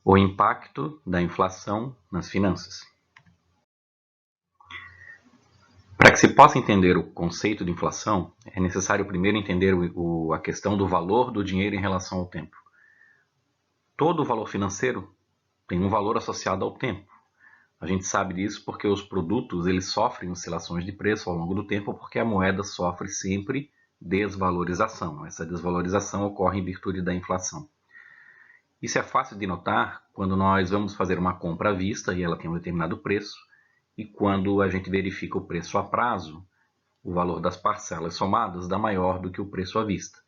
O impacto da inflação nas finanças. Para que se possa entender o conceito de inflação, é necessário primeiro entender a questão do valor do dinheiro em relação ao tempo. Todo o valor financeiro tem um valor associado ao tempo. A gente sabe disso porque os produtos eles sofrem oscilações de preço ao longo do tempo, porque a moeda sofre sempre desvalorização. Essa desvalorização ocorre em virtude da inflação. Isso é fácil de notar quando nós vamos fazer uma compra à vista e ela tem um determinado preço, e quando a gente verifica o preço a prazo, o valor das parcelas somadas dá maior do que o preço à vista.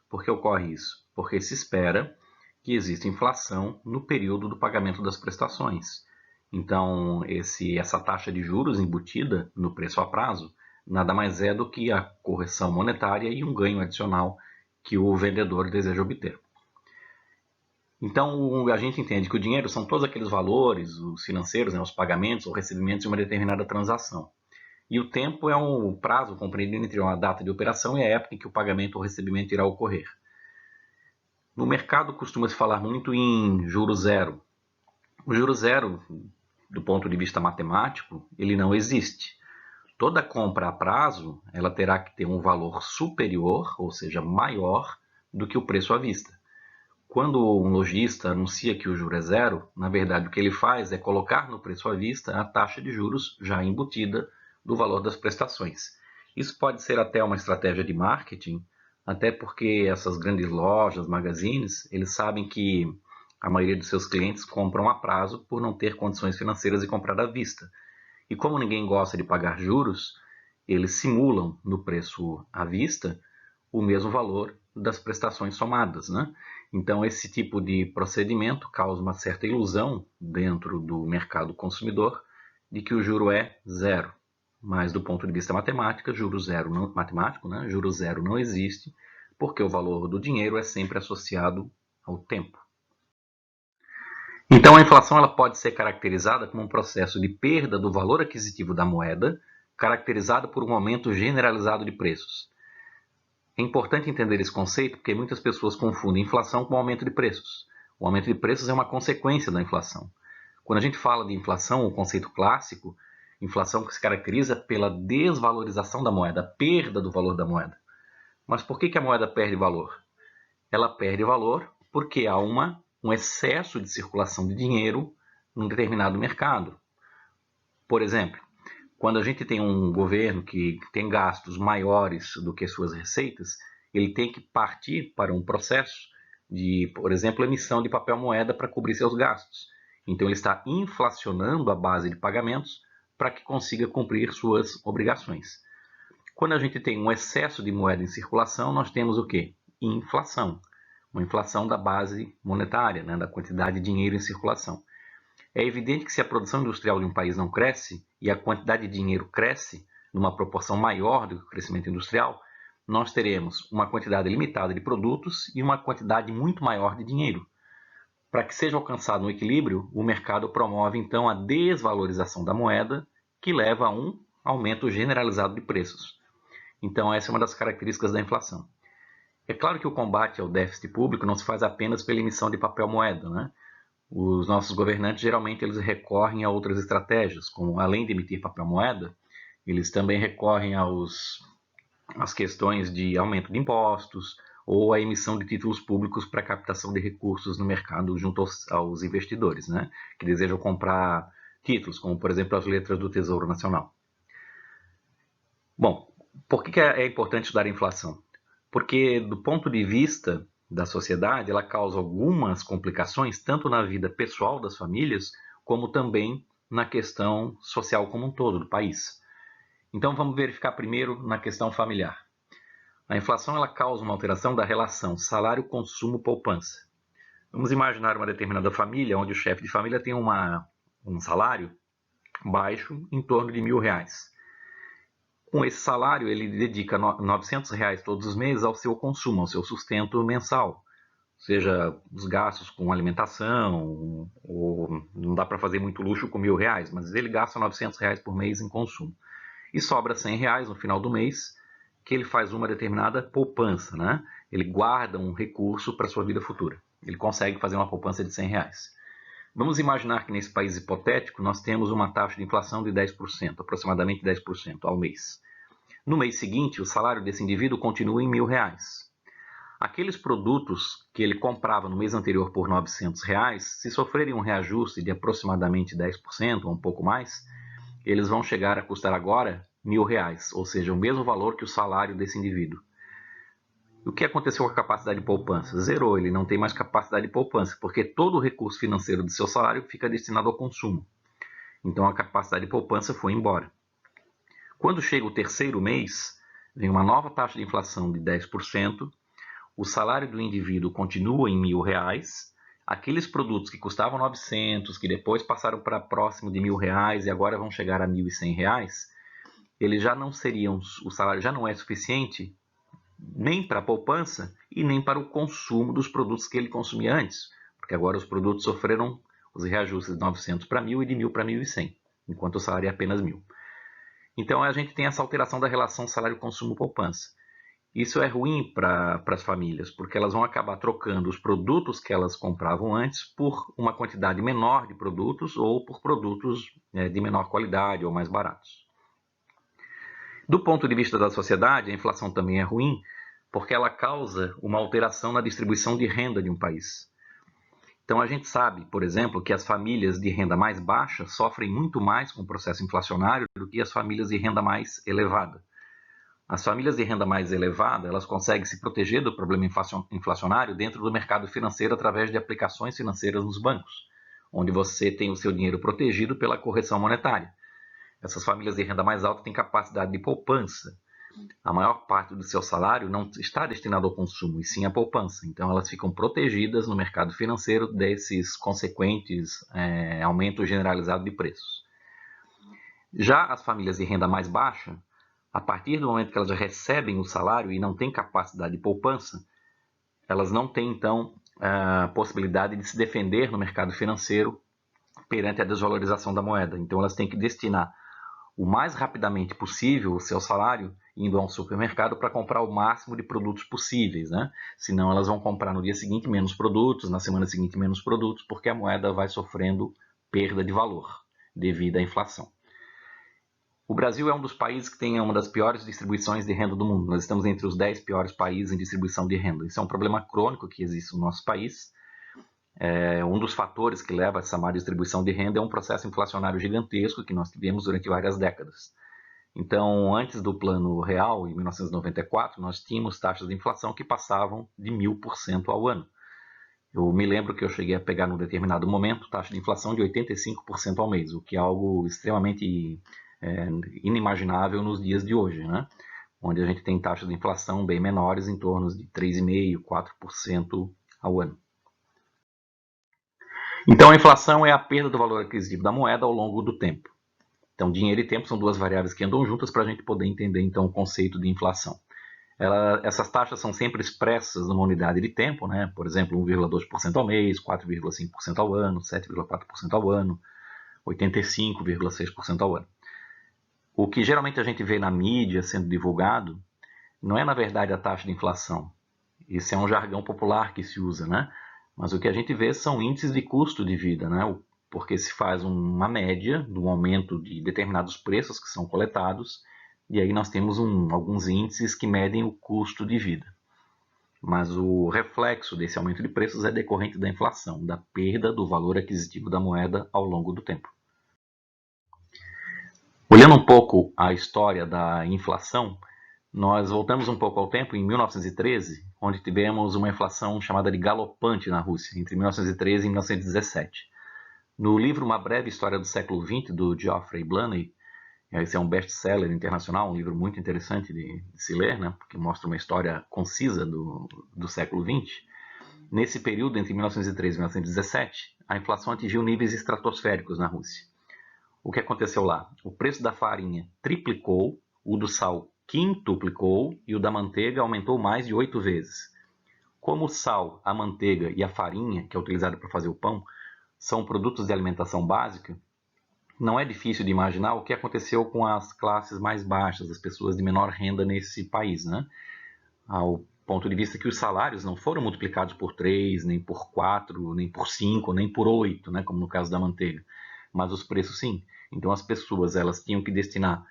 Por que ocorre isso? Porque se espera que exista inflação no período do pagamento das prestações. Então, essa taxa de juros embutida no preço a prazo nada mais é do que a correção monetária e um ganho adicional que o vendedor deseja obter. Então, a gente entende que o dinheiro são todos aqueles valores, os financeiros, os pagamentos ou recebimentos de uma determinada transação. E o tempo é um prazo compreendido entre uma data de operação e a época em que o pagamento ou recebimento irá ocorrer. No mercado costuma-se falar muito em juros zero. O juro zero, do ponto de vista matemático, ele não existe. Toda compra a prazo, ela terá que ter um valor superior, ou seja, maior, do que o preço à vista. Quando um lojista anuncia que o juro é zero, na verdade o que ele faz é colocar no preço à vista a taxa de juros já embutida do valor das prestações. Isso pode ser até uma estratégia de marketing, até porque essas grandes lojas, magazines, eles sabem que a maioria dos seus clientes compram a prazo por não ter condições financeiras de comprar à vista. E como ninguém gosta de pagar juros, eles simulam no preço à vista o mesmo valor das prestações somadas, né? Então, esse tipo de procedimento causa uma certa ilusão dentro do mercado consumidor de que o juro é zero. Mas, do ponto de vista matemático, juro zero não existe, porque o valor do dinheiro é sempre associado ao tempo. Então, a inflação ela pode ser caracterizada como um processo de perda do valor aquisitivo da moeda, caracterizado por um aumento generalizado de preços. É importante entender esse conceito porque muitas pessoas confundem inflação com aumento de preços. O aumento de preços é uma consequência da inflação. Quando a gente fala de inflação, o conceito clássico, inflação que se caracteriza pela desvalorização da moeda, a perda do valor da moeda. Mas por que a moeda perde valor? Ela perde valor porque há um excesso de circulação de dinheiro num determinado mercado. Por exemplo, quando a gente tem um governo que tem gastos maiores do que suas receitas, ele tem que partir para um processo de, por exemplo, emissão de papel moeda para cobrir seus gastos. Então ele está inflacionando a base de pagamentos para que consiga cumprir suas obrigações. Quando a gente tem um excesso de moeda em circulação, nós temos o quê? Inflação. Uma inflação da base monetária, né, da quantidade de dinheiro em circulação. É evidente que se a produção industrial de um país não cresce e a quantidade de dinheiro cresce numa proporção maior do que o crescimento industrial, nós teremos uma quantidade limitada de produtos e uma quantidade muito maior de dinheiro. Para que seja alcançado um equilíbrio, o mercado promove então a desvalorização da moeda, que leva a um aumento generalizado de preços. Então essa é uma das características da inflação. É claro que o combate ao déficit público não se faz apenas pela emissão de papel moeda, né? Os nossos governantes geralmente eles recorrem a outras estratégias, como além de emitir papel moeda, eles também recorrem às questões de aumento de impostos ou a emissão de títulos públicos para captação de recursos no mercado junto aos investidores, né, que desejam comprar títulos, como por exemplo as letras do Tesouro Nacional. Bom, por que é importante estudar a inflação? Porque do ponto de vista da sociedade, ela causa algumas complicações, tanto na vida pessoal das famílias, como também na questão social como um todo do país. Então vamos verificar primeiro na questão familiar. A inflação ela causa uma alteração da relação salário-consumo-poupança. Vamos imaginar uma determinada família, onde o chefe de família tem um salário baixo, em torno de R$1.000. Com esse salário, ele dedica R$900 todos os meses ao seu consumo, ao seu sustento mensal. Seja os gastos com alimentação, ou não dá para fazer muito luxo com R$1.000, mas ele gasta R$900 por mês em consumo. E sobra R$100 no final do mês, que ele faz uma determinada poupança, Ele guarda um recurso para a sua vida futura. Ele consegue fazer uma poupança de R$100. Vamos imaginar que nesse país hipotético nós temos uma taxa de inflação de 10%, aproximadamente 10% ao mês. No mês seguinte, o salário desse indivíduo continua em R$1.000. Aqueles produtos que ele comprava no mês anterior por R$900, se sofrerem um reajuste de aproximadamente 10% ou um pouco mais, eles vão chegar a custar agora R$1.000, ou seja, o mesmo valor que o salário desse indivíduo. O que aconteceu com a capacidade de poupança? Zerou, ele não tem mais capacidade de poupança, porque todo o recurso financeiro do seu salário fica destinado ao consumo. Então a capacidade de poupança foi embora. Quando chega o terceiro mês, vem uma nova taxa de inflação de 10%, o salário do indivíduo continua em R$1.000, aqueles produtos que custavam 900, que depois passaram para próximo de R$1.000 e agora vão chegar a R$1.100, eles já não seriam, o salário já não é suficiente nem para a poupança e nem para o consumo dos produtos que ele consumia antes, porque agora os produtos sofreram os reajustes de 900 para 1.000 e de 1.000 para 1.100, enquanto o salário é apenas 1.000. Então a gente tem essa alteração da relação salário-consumo-poupança. Isso é ruim para as famílias, porque elas vão acabar trocando os produtos que elas compravam antes por uma quantidade menor de produtos ou por produtos de menor qualidade ou mais baratos. Do ponto de vista da sociedade, a inflação também é ruim, porque ela causa uma alteração na distribuição de renda de um país. Então a gente sabe, por exemplo, que as famílias de renda mais baixa sofrem muito mais com o processo inflacionário do que as famílias de renda mais elevada. As famílias de renda mais elevada, elas conseguem se proteger do problema inflacionário dentro do mercado financeiro através de aplicações financeiras nos bancos, onde você tem o seu dinheiro protegido pela correção monetária. Essas famílias de renda mais alta têm capacidade de poupança. A maior parte do seu salário não está destinado ao consumo, e sim à poupança. Então elas ficam protegidas no mercado financeiro desses consequentes aumentos generalizados de preços. Já as famílias de renda mais baixa, a partir do momento que elas já recebem o salário e não têm capacidade de poupança, elas não têm então a possibilidade de se defender no mercado financeiro perante a desvalorização da moeda. Então elas têm que destinar o mais rapidamente possível o seu salário indo a um supermercado para comprar o máximo de produtos possíveis, né? Senão elas vão comprar no dia seguinte menos produtos, na semana seguinte menos produtos, porque a moeda vai sofrendo perda de valor devido à inflação. O Brasil é um dos países que tem uma das piores distribuições de renda do mundo. Nós estamos entre os 10 piores países em distribuição de renda. Isso é um problema crônico que existe no nosso país. Um dos fatores que leva a essa má distribuição de renda é um processo inflacionário gigantesco que nós tivemos durante várias décadas. Então, antes do Plano Real, em 1994, nós tínhamos taxas de inflação que passavam de 1.000% ao ano. Eu me lembro que eu cheguei a pegar, num determinado momento, taxa de inflação de 85% ao mês, o que é algo extremamente inimaginável nos dias de hoje, né? Onde a gente tem taxas de inflação bem menores, em torno de 3,5%, 4% ao ano. Então, a inflação é a perda do valor aquisitivo da moeda ao longo do tempo. Então, dinheiro e tempo são duas variáveis que andam juntas para a gente poder entender, então, o conceito de inflação. Essas taxas são sempre expressas numa unidade de tempo, né? Por exemplo, 1,2% ao mês, 4,5% ao ano, 7,4% ao ano, 85,6% ao ano. O que geralmente a gente vê na mídia sendo divulgado não é, na verdade, a taxa de inflação. Isso é um jargão popular que se usa, né? Mas o que a gente vê são índices de custo de vida, né? Porque se faz uma média do aumento de determinados preços que são coletados, e aí nós temos alguns índices que medem o custo de vida. Mas o reflexo desse aumento de preços é decorrente da inflação, da perda do valor aquisitivo da moeda ao longo do tempo. Olhando um pouco a história da inflação, nós voltamos um pouco ao tempo, em 1913, onde tivemos uma inflação chamada de galopante na Rússia, entre 1913 e 1917. No livro Uma Breve História do Século XX, do Geoffrey Blaney, esse é um best-seller internacional, um livro muito interessante de se ler, né, porque mostra uma história concisa do século XX. Nesse período, entre 1913 e 1917, a inflação atingiu níveis estratosféricos na Rússia. O que aconteceu lá? O preço da farinha triplicou, o do sal quintuplicou e o da manteiga aumentou mais de 8 vezes. Como o sal, a manteiga e a farinha, que é utilizada para fazer o pão, são produtos de alimentação básica, não é difícil de imaginar o que aconteceu com as classes mais baixas, as pessoas de menor renda nesse país, né? ponto de vista que os salários não foram multiplicados por 3, nem por 4, nem por 5, nem por 8, né, como no caso da manteiga, mas os preços sim. Então as pessoas elas tinham que destinar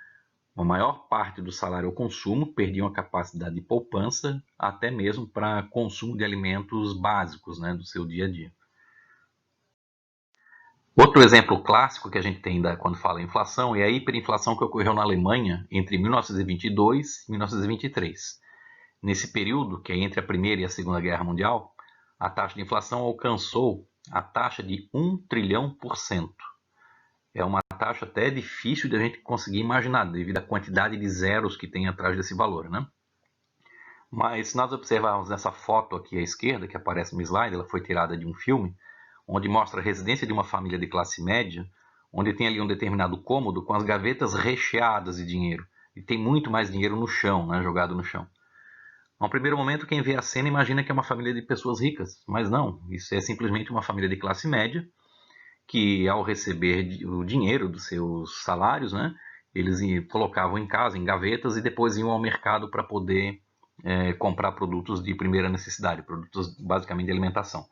uma maior parte do salário ao consumo, perdiam a capacidade de poupança, até mesmo para consumo de alimentos básicos, né, do seu dia a dia. Outro exemplo clássico que a gente tem quando fala em inflação é a hiperinflação que ocorreu na Alemanha entre 1922 e 1923. Nesse período, que é entre a Primeira e a Segunda Guerra Mundial, a taxa de inflação alcançou a taxa de 1 trilhão por cento. É uma taxa até difícil de a gente conseguir imaginar, devido à quantidade de zeros que tem atrás desse valor, né? Mas se nós observarmos essa foto aqui à esquerda, que aparece no slide, ela foi tirada de um filme, onde mostra a residência de uma família de classe média, onde tem ali um determinado cômodo com as gavetas recheadas de dinheiro. E tem muito mais dinheiro no chão, né, jogado no chão. Ao primeiro momento, quem vê a cena imagina que é uma família de pessoas ricas, mas não, isso é simplesmente uma família de classe média, que ao receber o dinheiro dos seus salários, né, eles colocavam em casa, em gavetas, e depois iam ao mercado para poder comprar produtos de primeira necessidade, produtos basicamente de alimentação.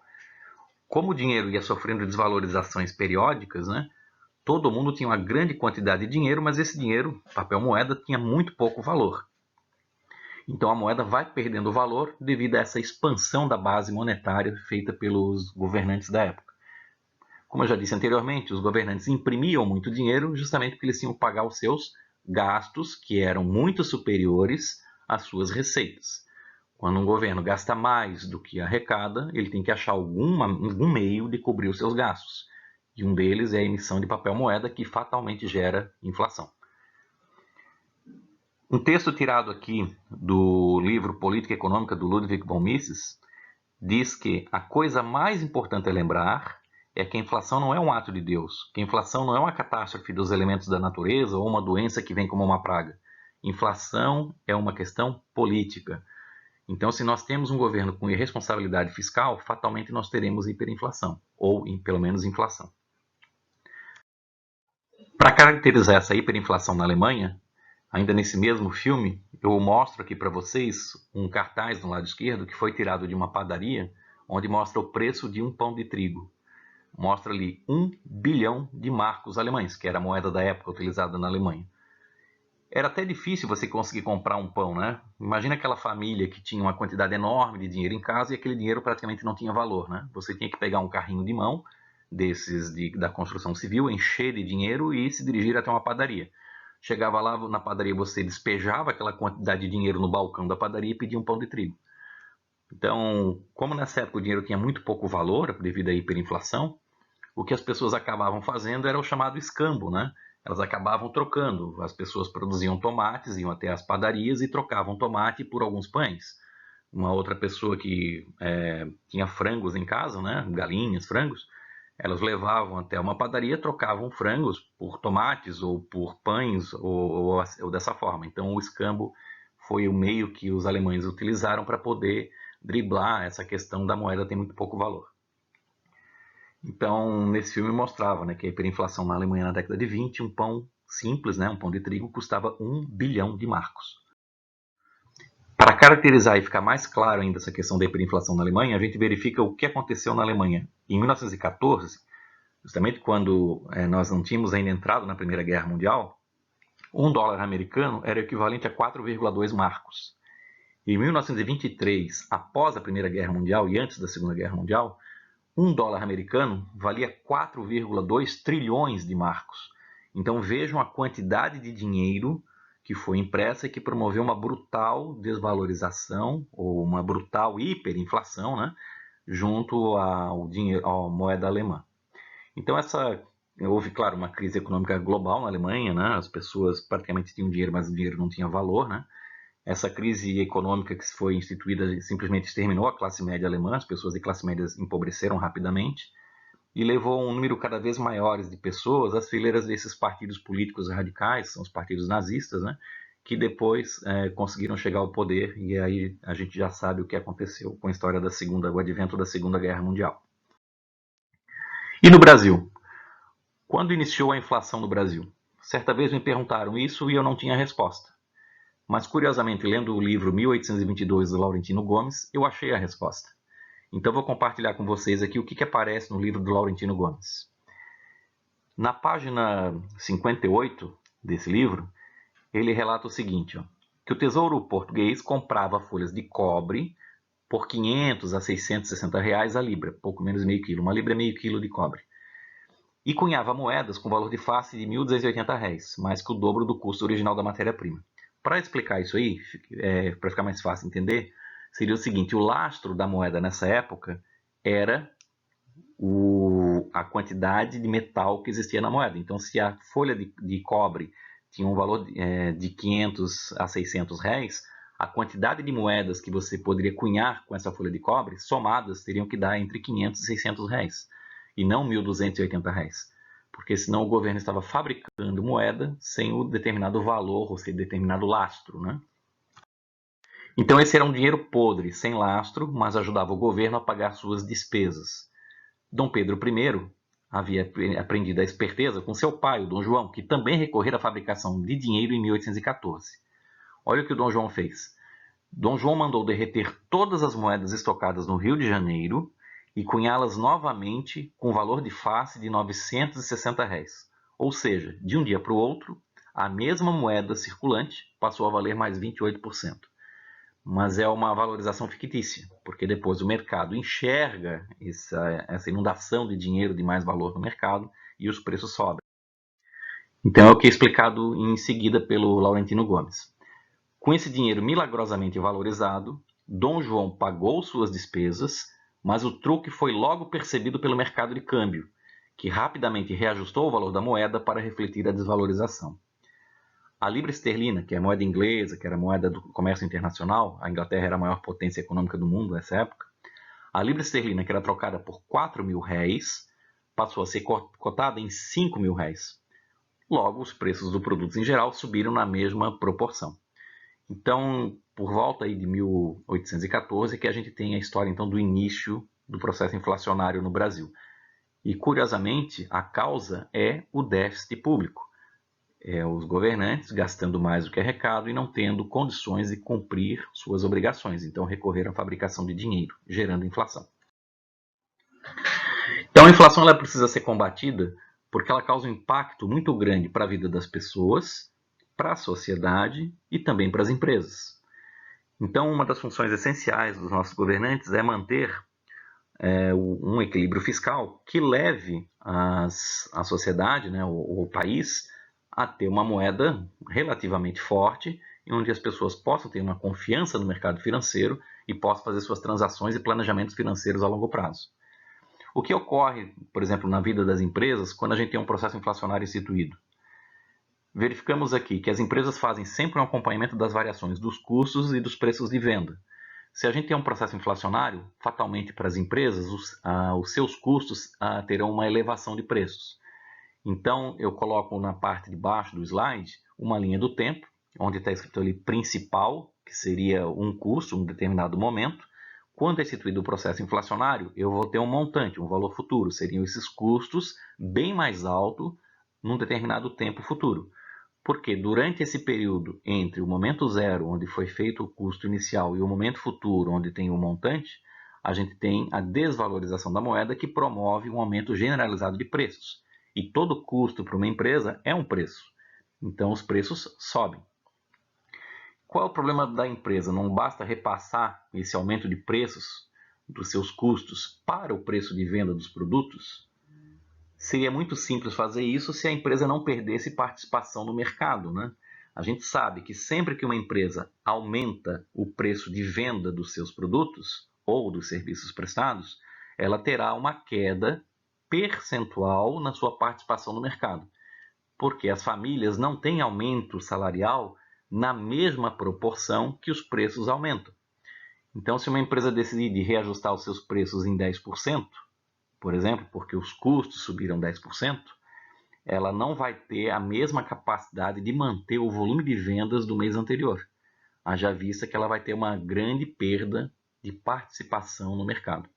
Como o dinheiro ia sofrendo desvalorizações periódicas, né, todo mundo tinha uma grande quantidade de dinheiro, mas esse dinheiro, papel moeda, tinha muito pouco valor. Então a moeda vai perdendo valor devido a essa expansão da base monetária feita pelos governantes da época. Como eu já disse anteriormente, os governantes imprimiam muito dinheiro justamente porque eles tinham que pagar os seus gastos, que eram muito superiores às suas receitas. Quando um governo gasta mais do que arrecada, ele tem que achar algum meio de cobrir os seus gastos. E um deles é a emissão de papel moeda, que fatalmente gera inflação. Um texto tirado aqui do livro Política Econômica do Ludwig von Mises diz que a coisa mais importante a lembrar é que a inflação não é um ato de Deus, que a inflação não é uma catástrofe dos elementos da natureza ou uma doença que vem como uma praga. Inflação é uma questão política. Então, se nós temos um governo com irresponsabilidade fiscal, fatalmente nós teremos hiperinflação, ou pelo menos inflação. Para caracterizar essa hiperinflação na Alemanha, ainda nesse mesmo filme, eu mostro aqui para vocês um cartaz no lado esquerdo que foi tirado de uma padaria, onde mostra o preço de um pão de trigo. Mostra ali 1 bilhão de marcos alemães, que era a moeda da época utilizada na Alemanha. Era até difícil você conseguir comprar um pão, né? Imagina aquela família que tinha uma quantidade enorme de dinheiro em casa e aquele dinheiro praticamente não tinha valor, né? Você tinha que pegar um carrinho de mão desses da construção civil, encher de dinheiro e se dirigir até uma padaria. Chegava lá na padaria, você despejava aquela quantidade de dinheiro no balcão da padaria e pedia um pão de trigo. Então, como nessa época o dinheiro tinha muito pouco valor devido à hiperinflação, o que as pessoas acabavam fazendo era o chamado escambo, né? Elas acabavam trocando. As pessoas produziam tomates, iam até as padarias e trocavam tomate por alguns pães. Uma outra pessoa que tinha frangos em casa, né? Galinhas, frangos, elas levavam até uma padaria, trocavam frangos por tomates ou por pães ou dessa forma. Então o escambo foi o meio que os alemães utilizaram para poder driblar essa questão da moeda ter muito pouco valor. Então, nesse filme mostrava, né, que a hiperinflação na Alemanha na década de 20, um pão simples, né, um pão de trigo, custava 1 bilhão de marcos. Para caracterizar e ficar mais claro ainda essa questão da hiperinflação na Alemanha, a gente verifica o que aconteceu na Alemanha. Em 1914, justamente quando nós não tínhamos ainda entrado na Primeira Guerra Mundial, um dólar americano era equivalente a 4,2 marcos. Em 1923, após a Primeira Guerra Mundial e antes da Segunda Guerra Mundial, um dólar americano valia 4,2 trilhões de marcos. Então vejam a quantidade de dinheiro que foi impressa e que promoveu uma brutal desvalorização ou uma brutal hiperinflação, né, junto à moeda alemã. Então houve, claro, uma crise econômica global na Alemanha, né, as pessoas praticamente tinham dinheiro, mas o dinheiro não tinha valor, né? Essa crise econômica que foi instituída simplesmente exterminou a classe média alemã, as pessoas de classe média empobreceram rapidamente e levou a um número cada vez maior de pessoas às fileiras desses partidos políticos radicais, são os partidos nazistas, né, que depois conseguiram chegar ao poder e aí a gente já sabe o que aconteceu com a história o advento da Segunda Guerra Mundial. E no Brasil? Quando iniciou a inflação no Brasil? Certa vez me perguntaram isso e eu não tinha resposta. Mas, curiosamente, lendo o livro 1822 do Laurentino Gomes, eu achei a resposta. Então, vou compartilhar com vocês aqui o que aparece no livro do Laurentino Gomes. Na página 58 desse livro, ele relata o seguinte, que o Tesouro Português comprava folhas de cobre por 500 a 660 reais a libra, pouco menos de meio quilo. Uma libra é meio quilo de cobre. E cunhava moedas com valor de face de R$ 1.280, mais que o dobro do custo original da matéria-prima. Para explicar isso aí, para ficar mais fácil de entender, seria o seguinte, o lastro da moeda nessa época era a quantidade de metal que existia na moeda. Então, se a folha de cobre tinha um valor de 500 a 600 reais, a quantidade de moedas que você poderia cunhar com essa folha de cobre, somadas, teriam que dar entre 500 e 600 reais, e não 1.280 reais, porque senão o governo estava fabricando moeda sem o determinado valor, ou sem determinado lastro, né? Então esse era um dinheiro podre, sem lastro, mas ajudava o governo a pagar suas despesas. Dom Pedro I havia aprendido a esperteza com seu pai, o Dom João, que também recorreu à fabricação de dinheiro em 1814. Olha o que o Dom João fez. Dom João mandou derreter todas as moedas estocadas no Rio de Janeiro e cunhá-las novamente com valor de face de 960 réis. Ou seja, de um dia para o outro, a mesma moeda circulante passou a valer mais 28%. Mas é uma valorização fictícia, porque depois o mercado enxerga essa inundação de dinheiro de mais valor no mercado e os preços sobem. Então é o que é explicado em seguida pelo Laurentino Gomes. Com esse dinheiro milagrosamente valorizado, Dom João pagou suas despesas, mas o truque foi logo percebido pelo mercado de câmbio, que rapidamente reajustou o valor da moeda para refletir a desvalorização. A libra esterlina, que é a moeda inglesa, que era a moeda do comércio internacional, a Inglaterra era a maior potência econômica do mundo nessa época, a libra esterlina, que era trocada por 4.000 réis, passou a ser cotada em 5.000 réis. Logo, os preços dos produtos em geral subiram na mesma proporção. Então, por volta aí de 1814, que a gente tem a história então do início do processo inflacionário no Brasil. E, curiosamente, a causa é o déficit público. Os governantes gastando mais do que arrecado e não tendo condições de cumprir suas obrigações. Então, recorreram à fabricação de dinheiro, gerando inflação. Então, a inflação ela precisa ser combatida porque ela causa um impacto muito grande para a vida das pessoas, para a sociedade e também para as empresas. Então, uma das funções essenciais dos nossos governantes é manter um equilíbrio fiscal que leve a sociedade, né, o país, a ter uma moeda relativamente forte, onde as pessoas possam ter uma confiança no mercado financeiro e possam fazer suas transações e planejamentos financeiros a longo prazo. O que ocorre, por exemplo, na vida das empresas quando a gente tem um processo inflacionário instituído? Verificamos aqui que as empresas fazem sempre um acompanhamento das variações dos custos e dos preços de venda. Se a gente tem um processo inflacionário, fatalmente para as empresas, os seus custos terão uma elevação de preços. Então, eu coloco na parte de baixo do slide uma linha do tempo, onde está escrito ali principal, que seria um custo, um determinado momento. Quando é instituído o processo inflacionário, eu vou ter um montante, um valor futuro. Seriam esses custos bem mais altos num determinado tempo futuro. Porque durante esse período entre o momento zero, onde foi feito o custo inicial, e o momento futuro, onde tem o montante, a gente tem a desvalorização da moeda que promove um aumento generalizado de preços. E todo custo para uma empresa é um preço. Então os preços sobem. Qual é o problema da empresa? Não basta repassar esse aumento de preços dos seus custos para o preço de venda dos produtos? Seria muito simples fazer isso se a empresa não perdesse participação no mercado, né? A gente sabe que sempre que uma empresa aumenta o preço de venda dos seus produtos ou dos serviços prestados, ela terá uma queda percentual na sua participação no mercado, porque as famílias não têm aumento salarial na mesma proporção que os preços aumentam. Então, se uma empresa decidir reajustar os seus preços em 10%, por exemplo, porque os custos subiram 10%, ela não vai ter a mesma capacidade de manter o volume de vendas do mês anterior. Haja vista que ela vai ter uma grande perda de participação no mercado.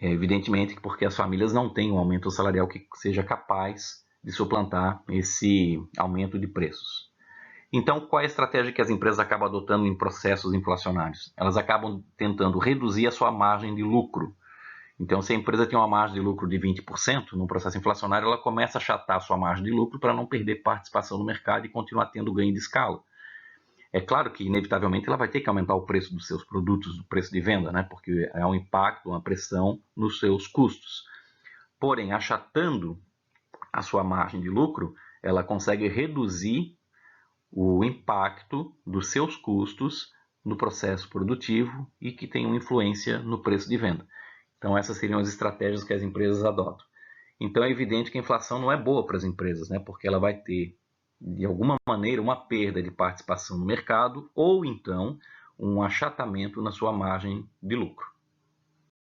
Evidentemente porque as famílias não têm um aumento salarial que seja capaz de suplantar esse aumento de preços. Então, qual é a estratégia que as empresas acabam adotando em processos inflacionários? Elas acabam tentando reduzir a sua margem de lucro. Então, se a empresa tem uma margem de lucro de 20%, no processo inflacionário, ela começa a achatar a sua margem de lucro para não perder participação no mercado e continuar tendo ganho de escala. É claro que, inevitavelmente, ela vai ter que aumentar o preço dos seus produtos, o preço de venda, né? Porque é um impacto, uma pressão nos seus custos. Porém, achatando a sua margem de lucro, ela consegue reduzir o impacto dos seus custos no processo produtivo e que tem uma influência no preço de venda. Então, essas seriam as estratégias que as empresas adotam. Então, é evidente que a inflação não é boa para as empresas, né? Porque ela vai ter, de alguma maneira, uma perda de participação no mercado ou, então, um achatamento na sua margem de lucro.